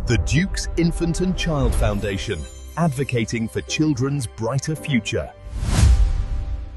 The Duke's Infant and Child Foundation, advocating for children's brighter future.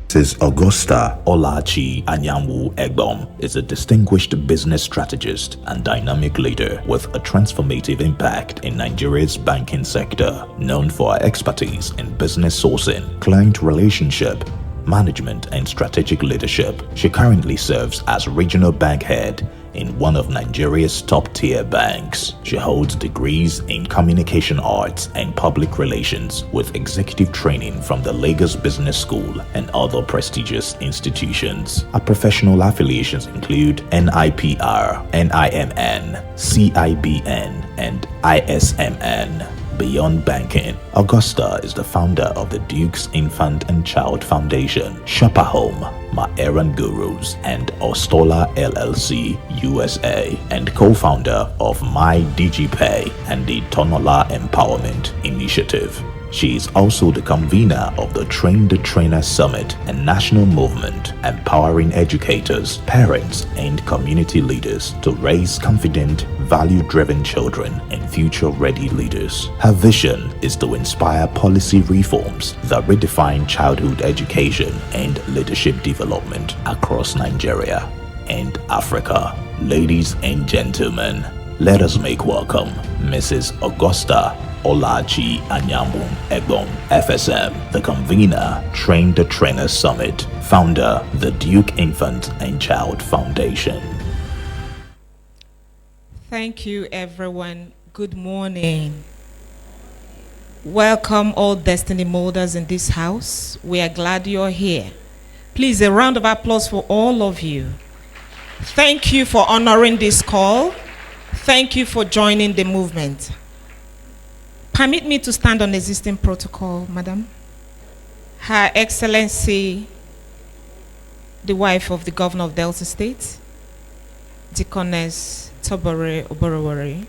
Mrs. Augusta Anyanwu-Egbom is a distinguished business strategist and dynamic leader with a transformative impact in Nigeria's banking sector. Known for her expertise in business sourcing, client relationship, management and strategic leadership, she currently serves as regional bank head in one of Nigeria's top-tier banks. She holds degrees in communication arts and public relations with executive training from the Lagos Business School and other prestigious institutions. Her professional affiliations include NIPR, NIMN, CIBN, and ISMN. Beyond banking, Augusta is the founder of the Duke's Infant and Child Foundation, Shopper Home, My Errand Gurus, and Ostola LLC USA, and co-founder of My DigiPay and the Tonola Empowerment Initiative. She is also the convener of the Train the Trainer Summit, a national movement empowering educators, parents, and community leaders to raise confident, value-driven children and future-ready leaders. Her vision is to inspire policy reforms that redefine childhood education and leadership development across Nigeria and Africa. Ladies and gentlemen, let us make welcome Mrs. Augusta Anyanwu-Egbom, FSM, the convener, Train the Trainer Summit, founder, the Duke Infant and Child Foundation. Thank you, everyone. Good morning. Welcome all destiny molders in this house. We are glad you're here. Please, a round of applause for all of you. Thank you for honoring this call. Thank you for joining the movement. Permit me to stand on existing protocol, Madam. Her Excellency, the wife of the Governor of Delta State, Deaconess Tobore Oborowori,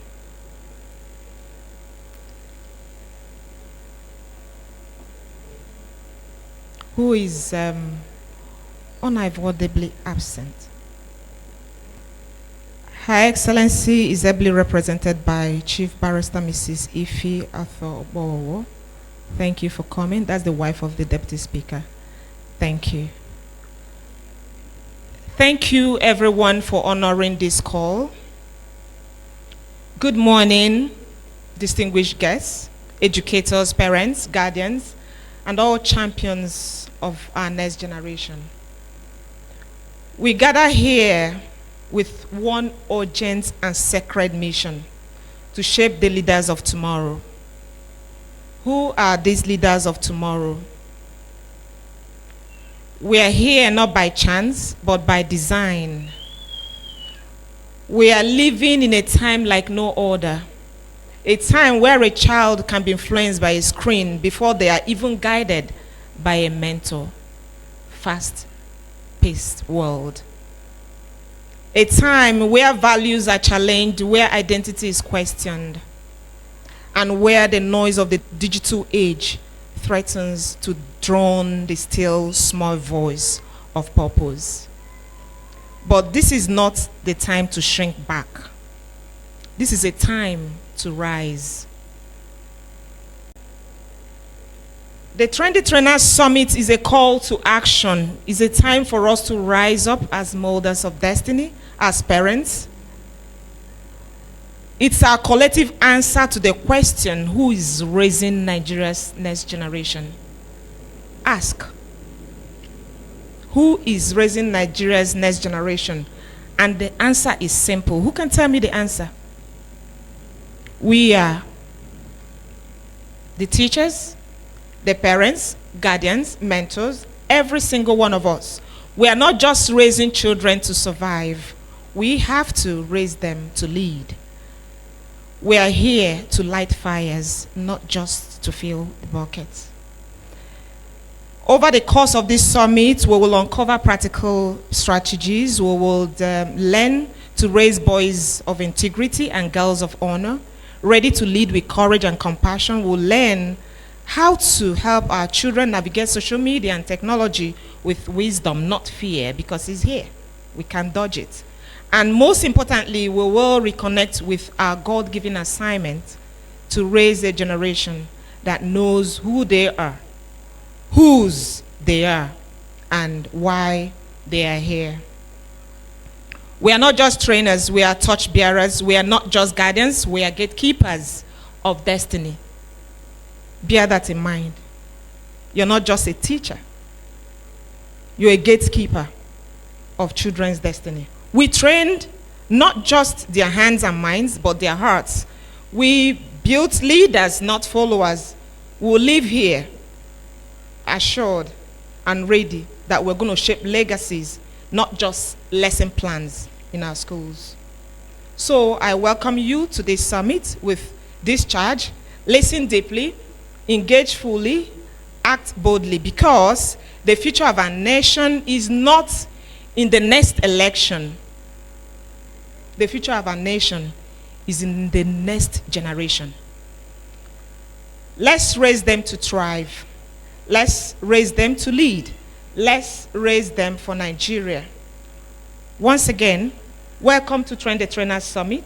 who is unavoidably absent. Her Excellency is ably represented by Chief Barrister Mrs. Ife Atho-Obowo. Thank you for coming. That's the wife of the Deputy Speaker. Thank you. Thank you, everyone, for honoring this call. Good morning, distinguished guests, educators, parents, guardians, and all champions of our next generation. We gather here with one urgent and sacred mission: to shape the leaders of tomorrow. Who are these leaders of tomorrow? We are here not by chance, but by design. We are living in a time like no other. A time where a child can be influenced by a screen before they are even guided by a mentor. Fast-paced world. A time where values are challenged, where identity is questioned, and where the noise of the digital age threatens to drown the still small voice of purpose. But this is not the time to shrink back. This is a time to rise. The Train the Trainer Summit is a call to action. It's a time for us to rise up as molders of destiny, as parents. It's our collective answer to the question, who is raising Nigeria's next generation? Ask. Who is raising Nigeria's next generation? And the answer is simple. Who can tell me the answer? We are. The teachers, the parents, guardians, mentors, every single one of us. We are not just raising children to survive. We have to raise them to lead. We are here to light fires, not just to fill the buckets. Over the course of this summit, we will uncover practical strategies. We will learn to raise boys of integrity and girls of honor, ready to lead with courage and compassion. We'll learn how to help our children navigate social media and technology with wisdom, not fear, because it's here. We can dodge it. And most importantly, we will reconnect with our God-given assignment to raise a generation that knows who they are, whose they are, and why they are here. We are not just trainers, we are torch bearers. We are not just guardians, we are gatekeepers of destiny. Bear that in mind. You're not just a teacher. You're a gatekeeper of children's destiny. We trained not just their hands and minds, but their hearts. We built leaders, not followers, who will live here assured and ready that we're going to shape legacies, not just lesson plans in our schools. So I welcome you to this summit with this charge. Listen deeply, engage fully, act boldly, because the future of our nation is not in the next election. The future of our nation is in the next generation. Let's raise them to thrive. Let's raise them to lead. Let's raise them for Nigeria. Once again, welcome to Train the Trainers Summit,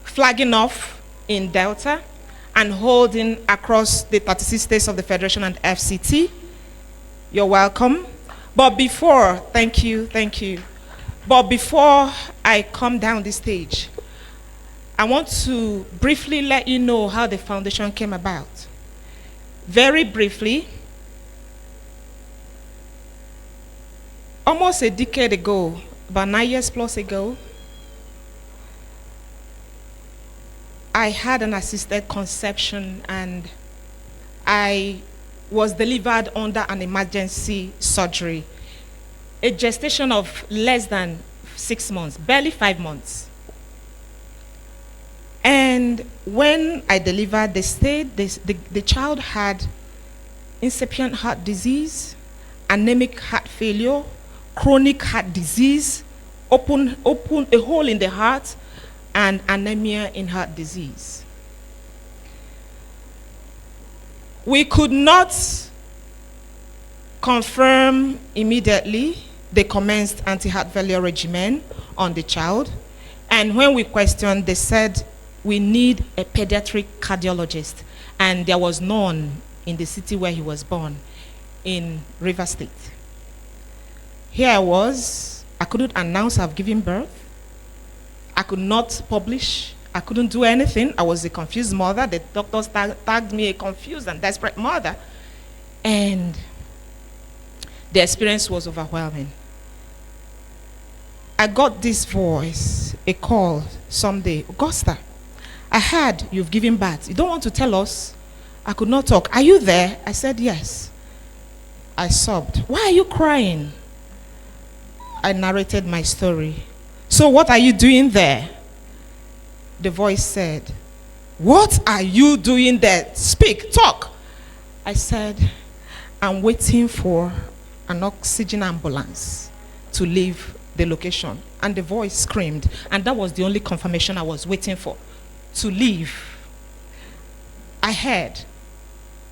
flagging off in Delta and holding across the 36 states of the Federation and FCT. You're welcome. But before, thank you. But before I come down the stage, I want to briefly let you know how the foundation came about. Very briefly, almost a decade ago, about 9 years plus ago, I had an assisted conception and I was delivered under an emergency surgery. A gestation of less than 6 months, barely 5 months. And when I delivered, the child had incipient heart disease, anemic heart failure, chronic heart disease, open a hole in the heart, and anemia in heart disease. We could not confirm immediately. They commenced anti-heart failure regimen on the child. And when we questioned, they said, we need a pediatric cardiologist. And there was none in the city where he was born, in Rivers State. Here I was. I couldn't announce I've given birth. I could not publish. I couldn't do anything. I was a confused mother. The doctors tagged me a confused and desperate mother. And the experience was overwhelming. I got this voice, a call someday. Augusta, I heard you've given birth. You don't want to tell us? I could not talk. Are you there? I said yes. I sobbed. Why are you crying? I narrated my story. So what are you doing there? The voice said, what are you doing there? Speak, talk. I said, I'm waiting for an oxygen ambulance to leave the location. And the voice screamed, and that was the only confirmation I was waiting for, to leave. I heard,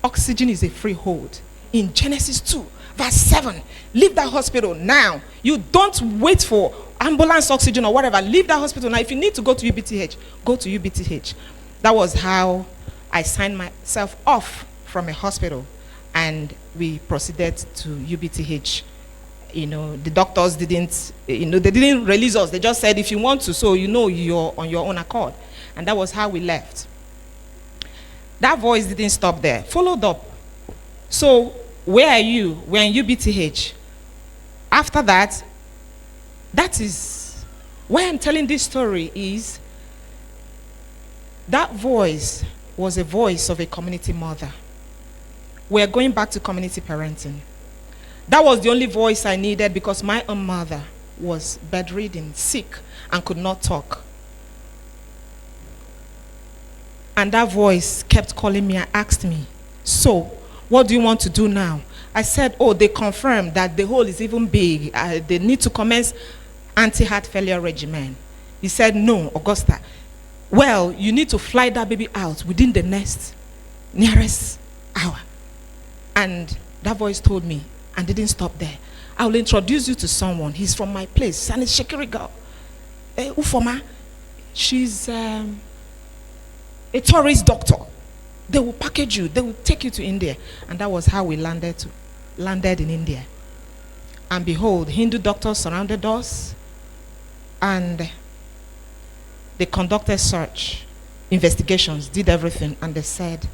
oxygen is a freehold. In Genesis 2, verse 7, leave that hospital now. You don't wait for ambulance oxygen or whatever. Leave that hospital now. If you need to go to UBTH, go to UBTH. That was how I signed myself off from a hospital, and we proceeded to UBTH. You know, the doctors didn't, they didn't release us. They just said, if you want to, so you're on your own accord. And that was how we left. That voice didn't stop there. Followed up. So, where are you? We're in UBTH. After that, that is why I'm telling this story is that voice was a voice of a community mother. We're going back to community parenting. That was the only voice I needed because my own mother was bedridden, sick, and could not talk. And that voice kept calling me and asked me, so, what do you want to do now? I said, oh, they confirmed that the hole is even big. They need to commence anti-heart failure regimen. He said, no, Augusta. Well, you need to fly that baby out within the nearest hour. And that voice told me, and didn't stop there, I will introduce you to someone. He's from my place. And it's Shekiri girl. Ufoma, she's a tourist doctor. They will package you. They will take you to India. And that was how we landed in India. And behold, Hindu doctors surrounded us. And they conducted search, investigations, did everything. And they said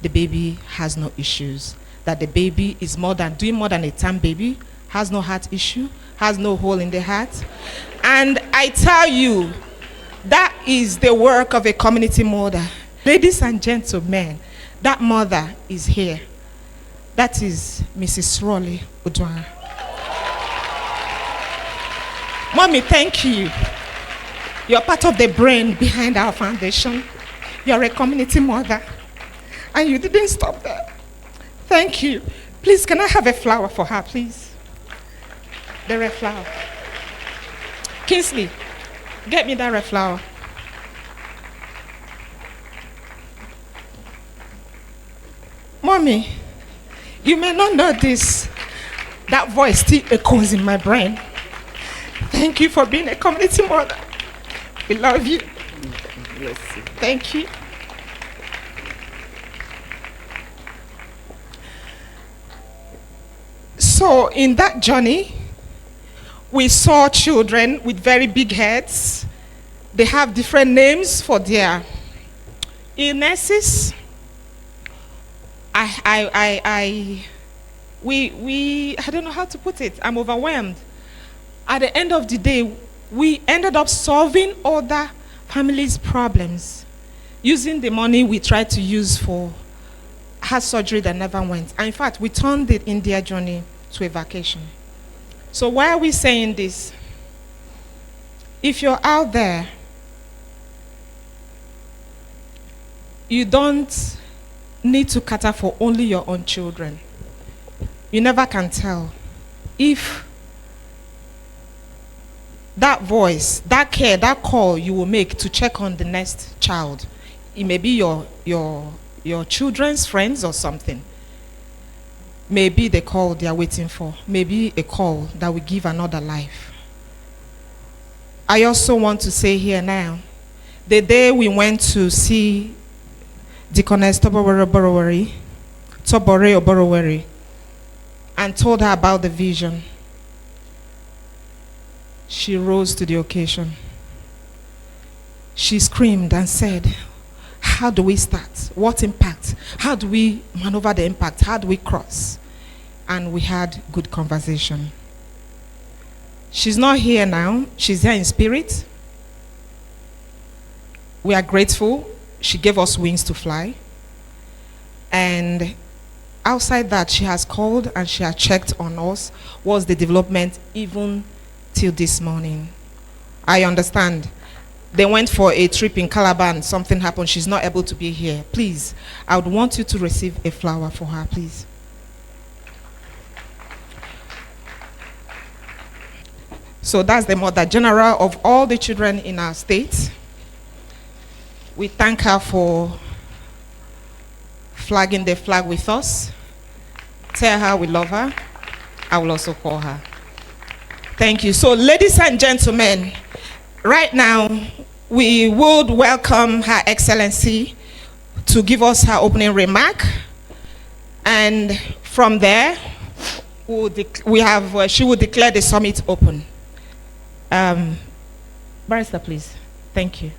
the baby has no issues. That the baby is doing more than a term baby, has no heart issue, has no hole in the heart. And I tell you, that is the work of a community mother. Ladies and gentlemen, that mother is here. That is Mrs. Raleigh Udwan. Mommy, thank you. You're part of the brain behind our foundation. You're a community mother. And you didn't stop there. Thank you. Please, can I have a flower for her, please? The red flower. Kingsley, get me that red flower. Mommy, you may not know this. That voice still echoes in my brain. Thank you for being a community mother. We love you. Bless you. Thank you. So in that journey, we saw children with very big heads. They have different names for their illnesses. I don't know how to put it. I'm overwhelmed. At the end of the day, we ended up solving other families' problems using the money we tried to use for heart surgery that never went. And in fact, we turned the India journey to a vacation. So why are we saying this? If you're out there, you don't need to cater for only your own children. You never can tell if that voice, that care, that call you will make to check on the next child, it may be your children's friends or something. Maybe the call they are waiting for. Maybe a call that will give another life. I also want to say here now, the day we went to see Deaconess Tobore Oboroweri and told her about the vision, she rose to the occasion. She screamed and said, how do we start? What impact? How do we maneuver the impact? How do we cross? And we had good conversation. She's not here now. She's here in spirit. We are grateful. She gave us wings to fly. And outside that, she has called and she has checked on us. What's the development even till this morning? I understand. They went for a trip in Calabar and something happened. She's not able to be here. Please, I would want you to receive a flower for her, please. So that's the Mother General of all the children in our state. We thank her for flagging the flag with us. Tell her we love her. I will also call her. Thank you. So, ladies and gentlemen, right now, we would welcome Her Excellency to give us her opening remark. And from there, she will declare the summit open. Barrister, please. Thank you.